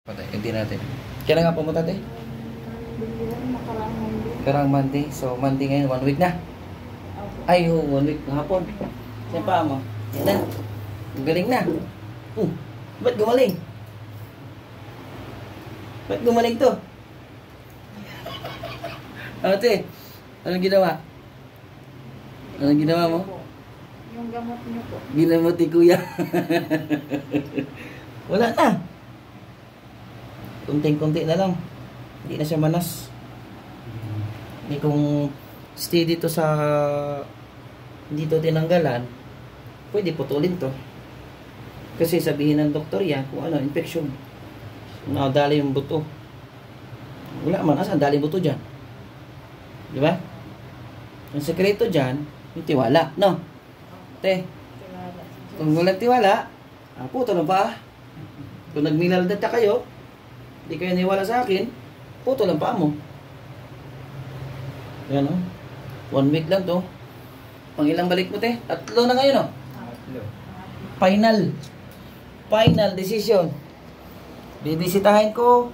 Patay, hindi natin. Kailan nga pumunta tayo? Karang Monday. So, Monday ngayon, 1 week na. Ay, 1 week hapon. Saan pa mo? Yan na. Galing na. Ba't gumaling? Ba't gumaling to? Ano te? Anong ginawa? Anong ginawa mo? Yung gamot niyo po. Ginamot ni kuya. Wala na. Kunting-kunti na lang. Hindi na siya manas. Hindi kung stay dito sa dito tinanggalan, pwede putulin to. Kasi sabihin ng doktor yan kung ano, infection. Nakadali yung buto. Wala man, asan dali yung buto dyan? Di ba? Ang sekreto dyan, yung tiwala. No? Te, kung walang tiwala, puto na ba? Kung nagminaldad na kayo, hindi kayo niwala sa akin, puto lang pa mo. Yan o. 1 week lang to. Pang ilang balik mo te? 3 na ngayon o. Final. Final decision. Bibisitahin ko.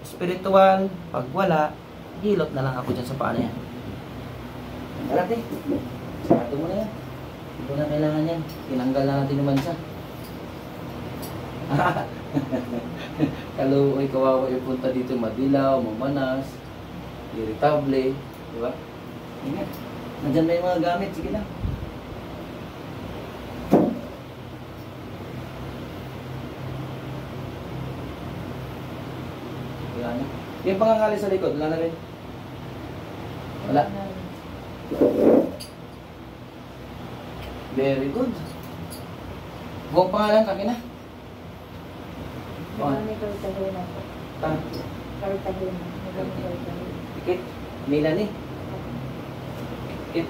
Spiritual. Pag wala, hilot na lang ako dyan sa paano yan. Tara te. Sarado mo na yan. Hindi ko na kailangan yan. Tinanggal na natin yung bansa. Kaluoy, kawawa yung punta dito, madilaw, mamanas, irritable, di ba? Ingat. Nandyan na yung mga gamit, sige na. Wala na. Yung pangangali sa likod, wala na rin. Wala. Very good. Buong pangalan, kami na. Ni Cartagena po. Cartagena. Tikit. Melanie. Tikit.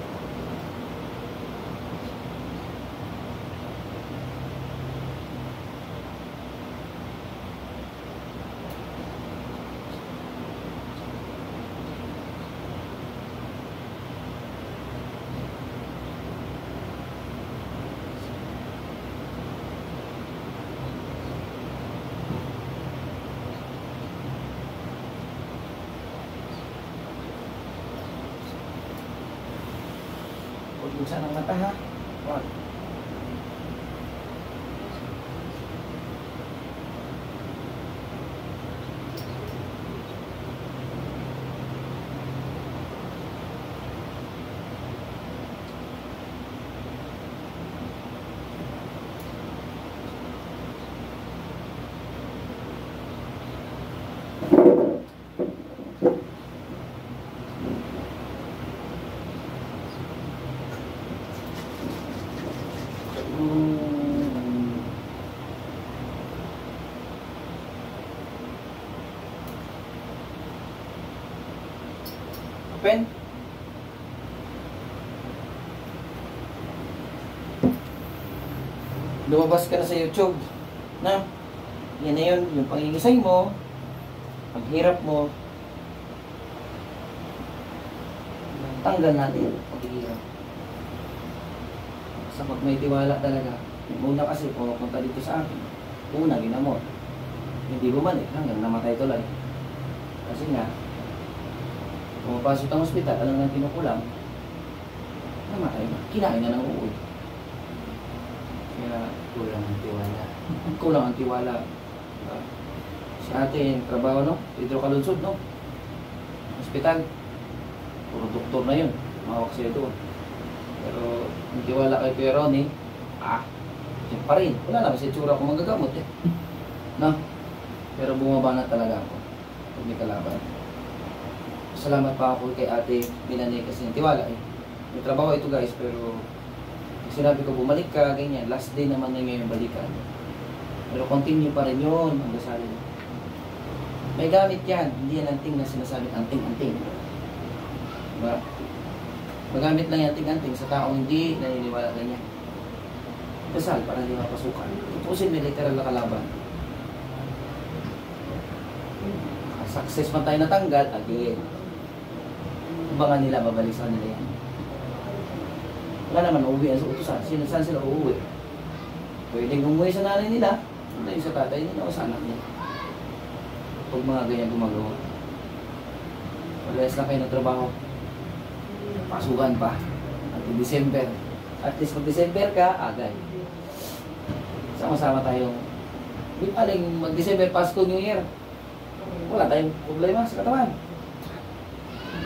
Huwag buksan ang mata ha. Huwag. Open. Lumabas ka na sa YouTube. Na? Yan na yun. Yung pangingisay mo, paghirap mo, tanggal natin yung paghihirap. Sa pag may tiwala talaga. Una kasi pumunta dito sa akin. Una, ginamot. Hindi bumalik hanggang namatay tuloy. Kasi nga, pumapasok ang ospital, alam na kinukulam, namatay na. Kinain na ng uod. Kaya kulang ang tiwala. Kulang ang tiwala. Si ate, trabaho no? Pedro Calunsod no? Ospital. Puro doktor na yun. Mawak siya doon. Pero yung tiwala kay Kuya Ronnie, yun pa rin. Wala naman si tsura kung magagamot eh. No? Pero bumaba na talaga ako. Pag may kalaban. Salamat pa ako kay ate Melanie kasi tiwala eh. May trabaho ito guys pero sinabi ko bumalik ka, ganyan. Last day naman na ngayon balikan. Pero continue pa rin yun ang dasal. May gamit yan. Hindi yan anting na sinasabi anting-anting. Diba? Magamit lang yan anting-anting sa taong hindi naniniwala ganyan. Dasal para hindi mapasukan. Tupusin may literal na kalaban. Success man tayo natanggal, again. Abangan nila, babalik sa nila yan. Wala naman, uuwi sa utusan. Saan sila uuwi? Pwedeng umuwi sa nanay nila, hindi sa tatay nila o sa anak nila. Pag mga ganyan gumagawa. Parehas lang kayo ng trabaho. Pasukan pa. At December. At least pag December ka, agay. Sama-sama tayong di paling mag-December, Pasko, New Year. Wala tayong problema sa katawan.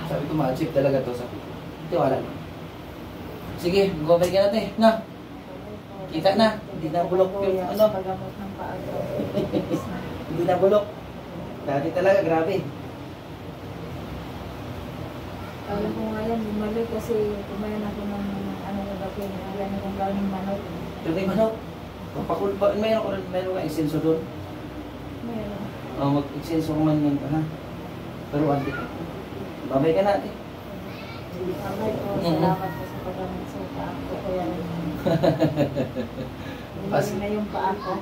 Sabi ko, ma-achieve talaga to. Sabi ko, tiwala lang. Sige, mag-over ka natin. Na? Kita na. Hindi na bulok yung ano. Paggamot ng paa ko. Hindi na bulok. Dati talaga, grabe. Alam ko nga yan, bumalik kasi kumain ako ng ano yung bakit, yan yung galing manok. Pero yung manok, mayroon ka extenso doon. Meron. Mag-extenso ka man yun, ha? Pero ante, babay ka natin. Abay ko, salamat po sa paggamot sa paa ko. Kaya hindi na yung paa ko.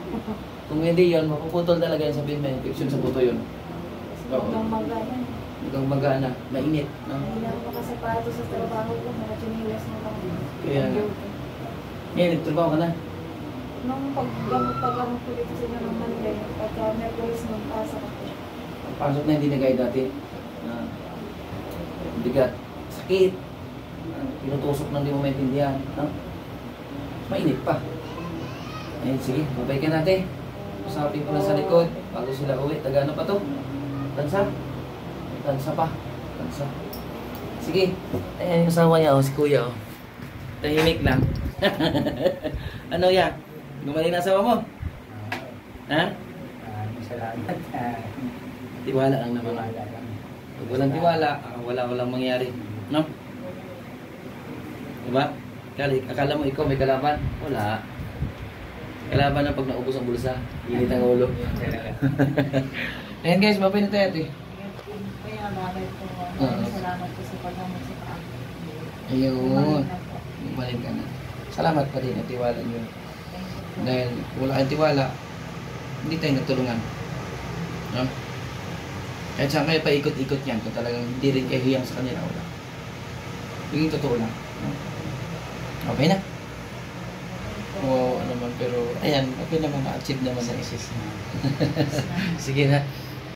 Kung hindi yun, mapuputol talaga yan, sabihin may infection sa buto yun. Hanggang magayan. Hanggang magana, mainit. No? Hindi na ako makasapato sa trabaho ko, nakachinilas na lang. Kaya nga. Ngayon, nagtrabaho ka na. Nung paggamot ko dito sa ng Monday, pagka Merkulis nung pasok ako. Pasok na hindi na gaya dati. Na bigat, sakit. Pinutusok na hindi mo maintindihan. No? Mainit pa. Ayun, sige, babay ka natin. Usapin ko na sa likod. Bago sila uwi, taga ano pa to? Tansa? Tansa pa. Tansa. Sige. Ayan yung asawa niya, si kuya. Tahimik lang. Ano ya? Gumaling na asawa mo? Ha? Salamat. Tiwala lang naman. Pag walang tiwala, walang mangyari. No? Diba? Akala mo ikaw may kalaban? Wala. Kalaban na pag naubos ang bulsa. Init ang ulo. Ayan guys, babay na tayo ate. Kaya babay ko. Salamat po sa paggamot sa paa. Ayun. Bumalik ka na. Salamat pa rin at tiwala nyo. Dahil wala kayong tiwala, hindi tayo natulungan. No? Kahit saan kayo paikot-ikot yan, kung talagang hindi rin kayo hiyang sa kanila, wala. Yung totoo lang. No? Okay na. Oo, naman, pero ayan, okay naman, na-achieve naman na isis. Sige na.